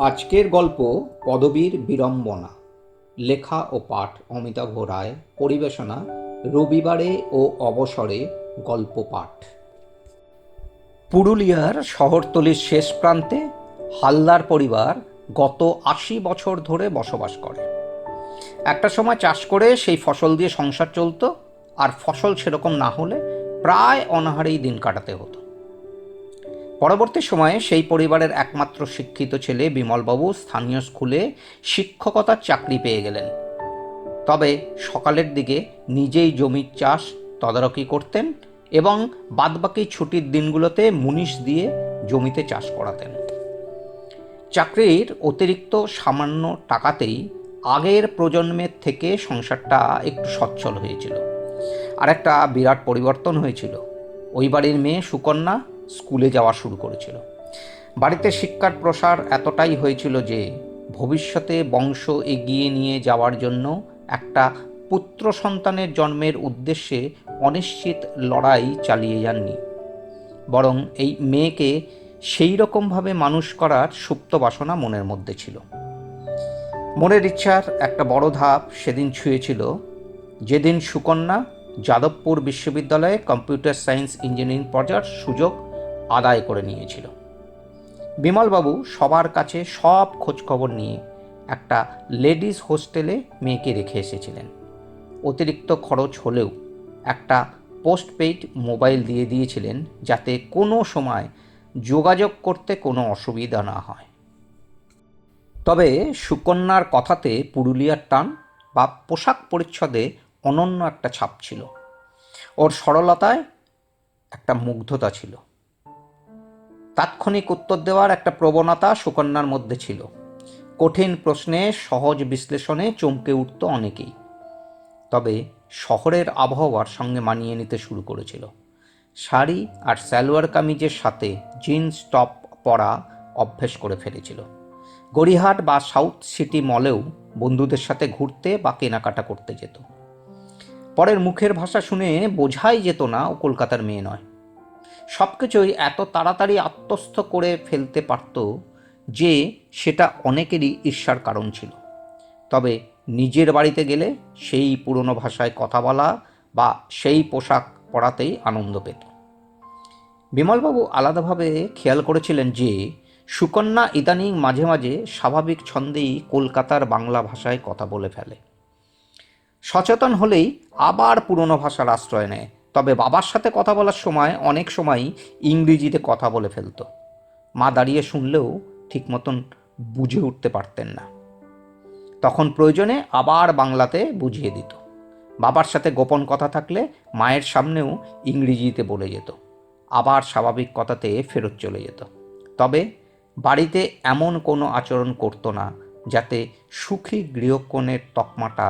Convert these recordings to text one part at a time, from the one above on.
আজকের গল্প পদবীর বিড়ম্বনা। লেখা ও পাঠ অমিতাভ রায়। পরিবেশনা রবিবারে ও অবসরে গল্প পাঠ। পুরুলিয়ার শহরতলির শেষ প্রান্তে হালদার পরিবার গত ৮০ বছর ধরে বসবাস করে। একটা সময় চাষ করে সেই ফসল দিয়ে সংসার চলত, আর ফসল সেরকম না হলে প্রায় অনাহারেই দিন কাটাতে হতো। পরবর্তী সময়ে সেই পরিবারের একমাত্র শিক্ষিত ছেলে বিমলবাবু স্থানীয় স্কুলে শিক্ষকতার চাকরি পেয়ে গেলেন। তবে সকালের দিকে নিজেই জমির চাষ তদারকি করতেন এবং বাদবাকি ছুটির দিনগুলোতে মুনিশ দিয়ে জমিতে চাষ করাতেন। চাকরির অতিরিক্ত সামান্য টাকাতেই আগের প্রজন্মের থেকে সংসারটা একটু সচ্ছল হয়েছিল। আর একটা বিরাট পরিবর্তন হয়েছিল। ওই বাড়ির মেয়ে সুকন্যা স্কুলে যাওয়া শুরু করেছিল। বাড়িতে শিক্ষার প্রসার এতটাই হয়েছিল যে ভবিষ্যতে বংশ এগিয়ে নিয়ে যাওয়ার জন্য একটা পুত্র সন্তানের জন্মের উদ্দেশ্যে অনিশ্চিত লড়াই চালিয়ে যাননি, বরং এই মেয়েকে সেই রকমভাবে মানুষ করার সুপ্ত বাসনা মনের মধ্যে ছিল। মনের ইচ্ছার একটা বড় ধাপ সেদিন ছুঁয়েছিল যেদিন সুকন্যা যাদবপুর বিশ্ববিদ্যালয়ে কম্পিউটার সায়েন্স ইঞ্জিনিয়ারিং পড়ার সুযোগ আদায় করে নিয়েছিল। বিমলবাবু সবার কাছে সব খোঁজখবর নিয়ে একটা লেডিস হোস্টেলে মেয়েকে রেখে এসেছিলেন। অতিরিক্ত খরচ হলেও একটা পোস্টপেইড মোবাইল দিয়ে দিয়েছিলেন, যাতে কোনো সময় যোগাযোগ করতে কোনো অসুবিধা না হয়। তবে সুকন্যার কথাতে পুরুলিয়ার টান বা পোশাক পরিচ্ছদে অনন্য একটা ছাপ ছিল। ওর সরলতায় একটা মুগ্ধতা ছিল। তাৎক্ষণিক উত্তর দেওয়ার একটা প্রবণতা সুকন্যার মধ্যে ছিল। কঠিন প্রশ্নে সহজ বিশ্লেষণে চমকে উঠত অনেকেই। তবে শহরের আবহাওয়ার সঙ্গে মানিয়ে নিতে শুরু করেছিল। শাড়ি আর সালোয়ার কামিজের সাথে জিন্স টপ পরা অভ্যেস করে ফেলেছিল। গড়িয়াহাট বা সাউথ সিটি মলেও বন্ধুদের সাথে ঘুরতে বা কেনাকাটা করতে যেত। পরের মুখের ভাষা শুনে বোঝাই যেত না ও কলকাতার মেয়ে নয়। সব কিছুই এত তাড়াতাড়ি আত্মস্থ করে ফেলতে পারত যে সেটা অনেকেরই ঈর্ষার কারণ ছিল। তবে নিজের বাড়িতে গেলে সেই পুরনো ভাষায় কথা বলা বা সেই পোশাক পরাতেই আনন্দ পেত। বিমলবাবু আলাদাভাবে খেয়াল করেছিলেন যে সুকন্যা ইদানিং মাঝে মাঝে স্বাভাবিক ছন্দেই কলকাতার বাংলা ভাষায় কথা বলে ফেলে। সচেতন হলেই আবার পুরনো ভাষার আশ্রয় নেয়। তবে বাবার সাথে কথা বলার সময় অনেক সময়ই ইংরেজিতে কথা বলে ফেলত। মা দাঁড়িয়ে শুনলেও ঠিক মতন বুঝে উঠতে পারতেন না। তখন প্রয়োজনে আবার বাংলাতে বুঝিয়ে দিত। বাবার সাথে গোপন কথা থাকলে মায়ের সামনেও ইংরেজিতে বলে যেত, আবার স্বাভাবিক কথাতে ফেরত চলে যেত। তবে বাড়িতে এমন কোনো আচরণ করত না যাতে সুখী গৃহকোণের তকমাটা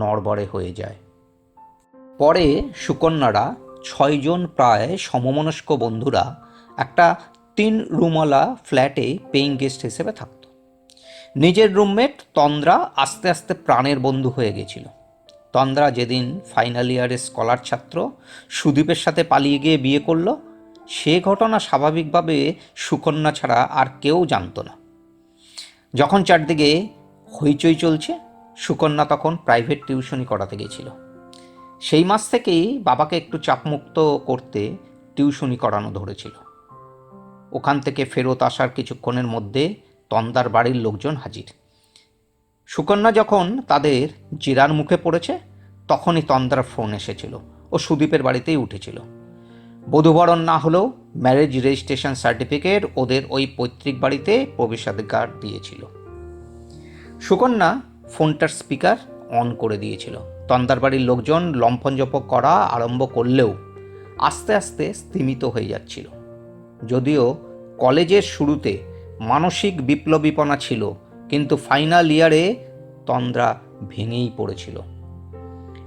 নড়বড়ে হয়ে যায়। পরে সুকন্যারা ৬ জন প্রায় সমমনস্ক বন্ধুরা একটা ৩ রুমওয়ালা ফ্ল্যাটে পেইং গেস্ট হিসেবে থাকত। নিজের রুমমেট তন্দ্রা আস্তে আস্তে প্রাণের বন্ধু হয়ে গেছিল। তন্দ্রা যেদিন ফাইনাল ইয়ারের স্কলার ছাত্র সুদীপের সাথে পালিয়ে গিয়ে বিয়ে করলো, সে ঘটনা স্বাভাবিকভাবে সুকন্যা ছাড়া আর কেউ জানত না। যখন চারদিকে হইচই চলছে, সুকন্যা তখন প্রাইভেট টিউশনি করাতে গেছিল। সেই মাস থেকেই বাবাকে একটু চাপমুক্ত করতে টিউশনি করানো ধরেছিল। ওখান থেকে ফেরত আসার কিছুক্ষণের মধ্যে তন্দার বাড়ির লোকজন হাজির। সুকন্যা যখন তাদের জেরার মুখে পড়েছে, তখনই তন্দার ফোন এসেছিল। ও সুদীপের বাড়িতেই উঠেছিল। বধূবরণ না হলেও ম্যারেজ রেজিস্ট্রেশন সার্টিফিকেট ওদের ওই পৈতৃক বাড়িতে প্রবেশাধিকার দিয়েছিল। সুকন্যা ফোনটার স্পিকার অন করে দিয়েছিল। তন্দার বাড়ির লোকজন লম্ফনজপ করা আরম্ভ করলেও আস্তে আস্তে স্তিমিত হয়ে যাচ্ছিল। যদিও কলেজের শুরুতে মানসিক বিপ্লবীপনা ছিল, কিন্তু ফাইনাল ইয়ারে তন্দ্রা ভেঙেই পড়েছিল।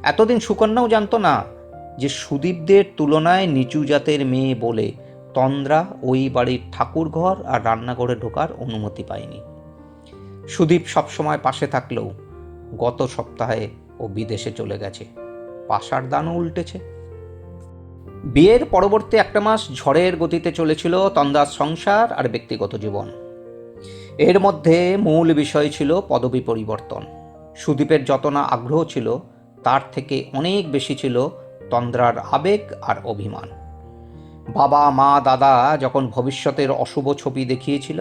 এতদিন সুকন্যাও জানত না যে সুদীপদের তুলনায় নিচু জাতের মেয়ে বলে তন্দ্রা ওই বাড়ির ঠাকুরঘর আর রান্নাঘরে ঢোকার অনুমতি পায়নি। সুদীপ সবসময় পাশে থাকলেও গত সপ্তাহে ও বিদেশে চলে গেছে। পাশার দানও উল্টেছে। বিয়ের পরবর্তী একটা মাস ঝড়ের গতিতে চলেছিল তন্দ্রার সংসার আর ব্যক্তিগত জীবন। এর মধ্যে মূল বিষয় ছিল পদবি পরিবর্তন। সুদীপের যত না আগ্রহ ছিল তার থেকে অনেক বেশি ছিল তন্দ্রার আবেগ আর অভিমান। বাবা মা দাদা যখন ভবিষ্যতের অশুভ ছবি দেখিয়েছিল,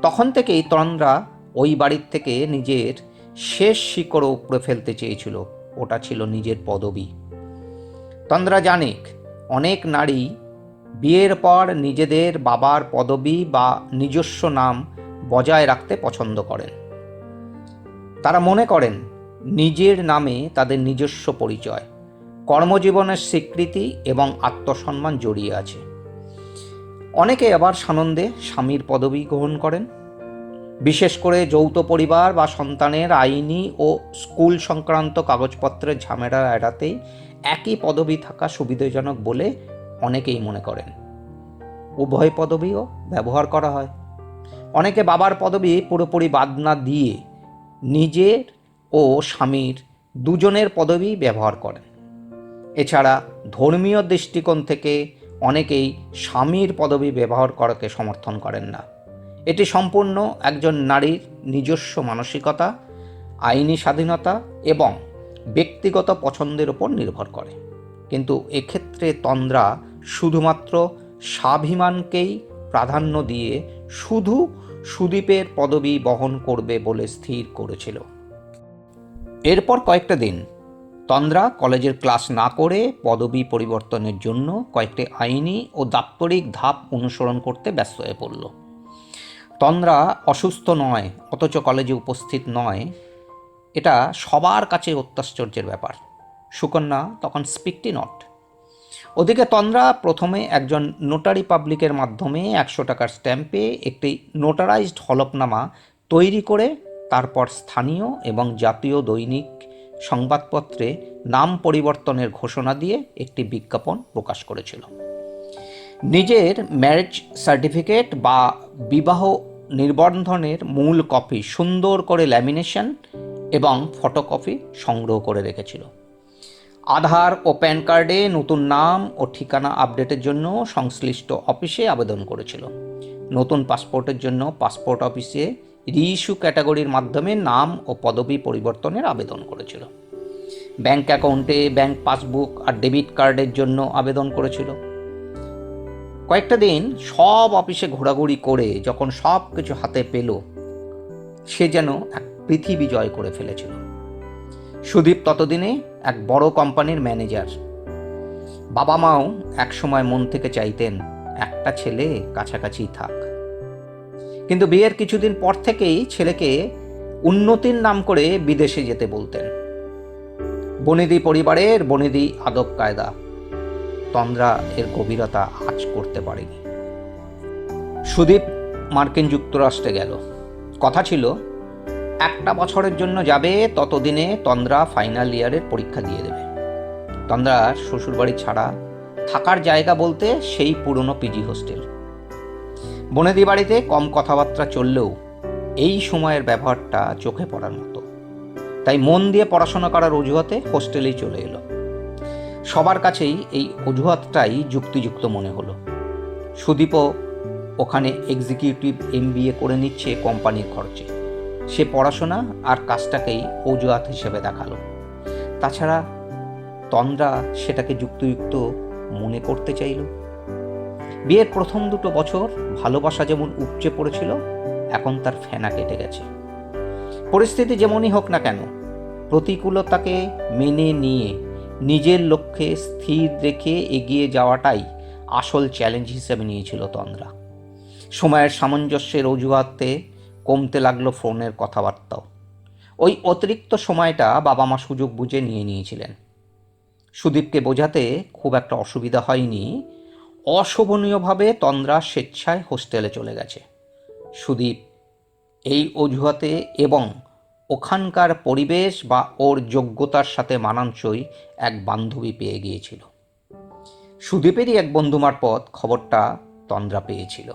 তখন থেকেই তন্দ্রা ওই বাড়ির থেকে নিজের শেষ শিকড় উপড়ে ফেলতে চেয়েছিল। ওটা ছিল নিজের পদবি। তন্দ্রা জানে অনেক নারী বিয়ের পর নিজেদের বাবার পদবি বা নিজস্ব নাম বজায় রাখতে পছন্দ করেন। তারা মনে করেন নিজের নামে তাদের নিজস্ব পরিচয়, কর্মজীবনের স্বীকৃতি এবং আত্মসম্মান জড়িয়ে আছে। অনেকে আবার সানন্দে স্বামীর পদবি গ্রহণ করেন। বিশেষ করে যৌথ পরিবার বা সন্তানের আইনি ও স্কুল সংক্রান্ত কাগজপত্রের ঝামেলা এড়াতে একই পদবি থাকা সুবিধাজনক বলে অনেকেই মনে করেন। উভয় পদবিও ব্যবহার করা হয়। অনেকে বাবার পদবি পুরোপুরি বাদ না দিয়ে নিজের ও স্বামীর দুজনের পদবি ব্যবহার করেন। এছাড়া ধর্মীয় দৃষ্টিকোণ থেকে অনেকেই স্বামীর পদবি ব্যবহার করাকে সমর্থন করেন না। এটি সম্পূর্ণ একজন নারীর নিজস্ব মানসিকতা, আইনি স্বাধীনতা এবং ব্যক্তিগত পছন্দের উপর নির্ভর করে। কিন্তু এক্ষেত্রে তন্দ্রা শুধুমাত্র স্বাভিমানকেই প্রাধান্য দিয়ে শুধু সুদীপের পদবি বহন করবে বলে স্থির করেছিল। এরপর কয়েকটা দিন তন্দ্রা কলেজের ক্লাস না করে পদবি পরিবর্তনের জন্য কয়েকটি আইনি ও দাপ্তরিক ধাপ অনুসরণ করতে ব্যস্ত হয়ে পড়ল। তন্দ্রা অসুস্থ নয়, অথচ কলেজে উপস্থিত নয়, এটা সবার কাছে অত্যাশ্চর্যের ব্যাপার। সুকন্যা তখন স্পিকটি নট। ওদিকে তন্দ্রা প্রথমে একজন নোটারি পাবলিকের মাধ্যমে 100 টাকার স্ট্যাম্পে একটি নোটারাইজড হলফনামা তৈরি করে তারপর স্থানীয় এবং জাতীয় দৈনিক সংবাদপত্রে নাম পরিবর্তনের ঘোষণা দিয়ে একটি বিজ্ঞাপন প্রকাশ করেছিল। নিজের ম্যারেজ সার্টিফিকেট বা বিবাহ নিবন্ধনের মূল কপি সুন্দর করে ল্যামিনেশন এবং ফটোকপি সংগ্রহ করে রেখেছিল। আধার ও প্যান কার্ডে নতুন নাম ও ঠিকানা আপডেটের জন্য সংশ্লিষ্ট অফিসে আবেদন করেছিল। নতুন পাসপোর্টের জন্য পাসপোর্ট অফিসে রিইস্যু ক্যাটাগরির মাধ্যমে নাম ও পদবি পরিবর্তনের আবেদন করেছিল। ব্যাংক অ্যাকাউন্টে ব্যাংক পাসবুক আর ডেবিট কার্ডের জন্য আবেদন করেছিল। কয়েকটা দিন সব অফিসে ঘোরাঘুরি করে যখন সব কিছু হাতে পেল, সে যেন এক পৃথিবী জয় করে ফেলেছিল। সুদীপ ততদিনে এক বড় কোম্পানির ম্যানেজার। বাবা মাও একসময় মন থেকে চাইতেন একটা ছেলে কাছাকাছি থাক। কিন্তু বিয়ের কিছুদিন পর থেকেই ছেলেকে উন্নতির নাম করে বিদেশে যেতে বলতেন। বনেদি পরিবারের বনেদি আদব কায়দা তন্দ্রা এর গভীরতা আঁচ করতে পারেনি। সুদীপ মার্কিন যুক্তরাষ্ট্রে গেল। কথা ছিল 1 বছরের জন্য যাবে, ততদিনে তন্দ্রা ফাইনাল ইয়ারের পরীক্ষা দিয়ে দেবে। তন্দ্রার শ্বশুরবাড়ি ছাড়া থাকার জায়গা বলতে সেই পুরনো পিজি হোস্টেল। বনেদি বাড়িতে কম কথাবার্তা চললেও এই সময়ের ব্যবহারটা চোখে পড়ার মতো। তাই মন দিয়ে পড়াশোনা করার অজুহাতে হোস্টেলেই চলে এলো। সবার কাছেই এই অজুহাতটাই যুক্তিযুক্ত মনে হলো। সুদীপও ওখানে এক্সিকিউটিভ MBA করে নিচ্ছে কোম্পানির খরচে। সে পড়াশোনা আর কাজটাকেই অজুহাত হিসেবে দেখালো। তাছাড়া তন্দ্রা সেটাকে যুক্তিযুক্ত মনে করতে চাইল। বিয়ের প্রথম 2 বছর ভালোবাসা যেমন উপচে পড়েছিল, এখন তার ফেনা কেটে গেছে। পরিস্থিতি যেমনই হোক না কেন, প্রতিকূলতাকে মেনে নিয়ে নিজের লক্ষ্যে স্থির রেখে এগিয়ে যাওয়াটাই আসল চ্যালেঞ্জ হিসেবে নিয়েছিল তন্দ্রা। সময়ের সামঞ্জস্যের অজুহাতে কমতে লাগলো ফোনের কথাবার্তাও। ওই অতিরিক্ত সময়টা বাবা মা সুযোগ বুঝে নিয়েছিলেন। সুদীপকে বোঝাতে খুব একটা অসুবিধা হয়নি। অশোভনীয়ভাবে তন্দ্রা স্বেচ্ছায় হোস্টেলে চলে গেছে। সুদীপ এই অজুহাতে এবং ওখানকার পরিবেশ বা ওর যোগ্যতার সাথে মানানসই এক বান্ধবী পেয়ে গিয়েছিল। সুদীপেরই এক বন্ধু মারফত খবরটা তন্দ্রা পেয়েছিল।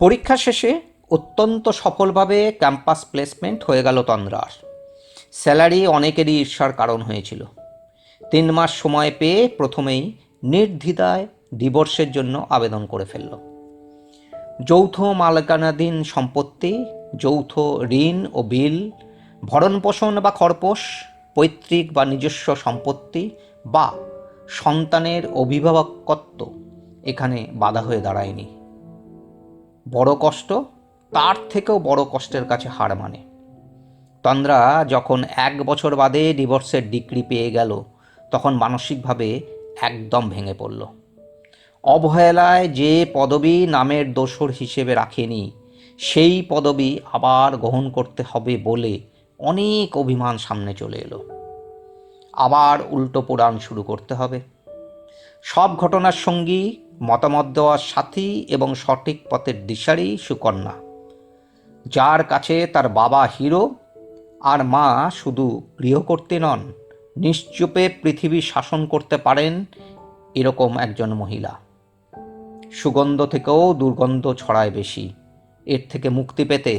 পরীক্ষা শেষে অত্যন্ত সফলভাবে ক্যাম্পাস প্লেসমেন্ট হয়ে গেল তন্দ্রার। স্যালারি অনেকেরই ঈর্ষার কারণ হয়েছিল। 3 মাস সময় পেয়ে প্রথমেই নির্দ্বিধায় ডিভোর্সের জন্য আবেদন করে ফেলল। যৌথ মালিকানাধীন সম্পত্তি, যৌথ ঋণ ও বিল, ভরণপোষণ বা খরপোশ, পৈতৃক বা নিজস্ব সম্পত্তি বা সন্তানের অভিভাবকত্ব এখানে বাধা হয়ে দাঁড়ায়নি। বড় কষ্ট তার থেকেও বড় কষ্টের কাছে হার মানে। তন্দ্রা যখন 1 বছর বাদে ডিভোর্সের ডিক্রি পেয়ে গেল, তখন মানসিকভাবে একদম ভেঙে পড়ল। অবহেলায় যে পদবি নামের দোসর হিসেবে রাখেনি, সেই পদবি আবার গ্রহণ করতে হবে বলে অনেক অভিমান সামনে চলে এলো। আবার উল্টো পুরাণ শুরু করতে হবে। সব ঘটনার সঙ্গী, মতামত দেওয়ার সাথী এবং সঠিক পথের দিশারি সুকন্যা, যার কাছে তার বাবা হিরো আর মা শুধু গৃহকর্ত্রী নন, নিশ্চুপে পৃথিবী শাসন করতে পারেন এরকম একজন মহিলা। সুগন্ধ থেকেও দুর্গন্ধ ছড়ায় বেশি। এর থেকে মুক্তি পেতে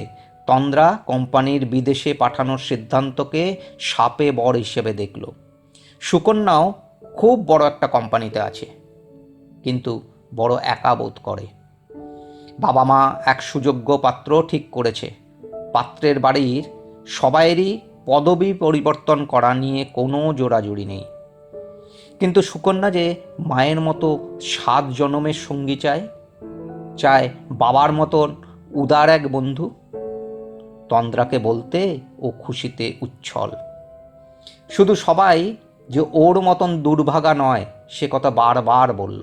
তন্দ্রা কোম্পানির বিদেশে পাঠানোর সিদ্ধান্তকে শাপে বর হিসেবে দেখল। সুকন্যাও খুব বড় একটা কোম্পানিতে আছে, কিন্তু বড় একা বোধ করে। বাবা মা এক সুযোগ্য পাত্র ঠিক করেছে। পাত্রের বাড়ির সবাইয়েরই পদবি পরিবর্তন করা নিয়ে কোনো জোড়াজুড়ি নেই, কিন্তু সুকন্যা যে মায়ের মতো 7 জনমের সঙ্গী চায় বাবার মতন উদার এক বন্ধু। তন্দ্রাকে বলতে ও খুশিতে উচ্ছল। শুধু সবাই যে ওর মতন দুর্ভাগা নয় সে কথা বারবার বলল,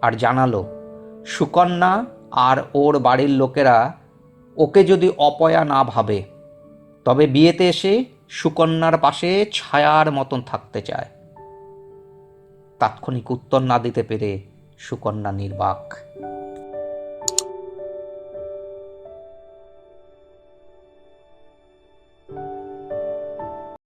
আর জানালো সুকন্যা আর ওর বাড়ির লোকেরা ওকে যদি অপয়া না ভাবে, তবে বিয়েতে এসে সুকন্যার পাশে ছায়ার মতন থাকতে চায়। তাৎক্ষণিক উত্তর না দিতে পেরে সুকন্যা নির্বাক।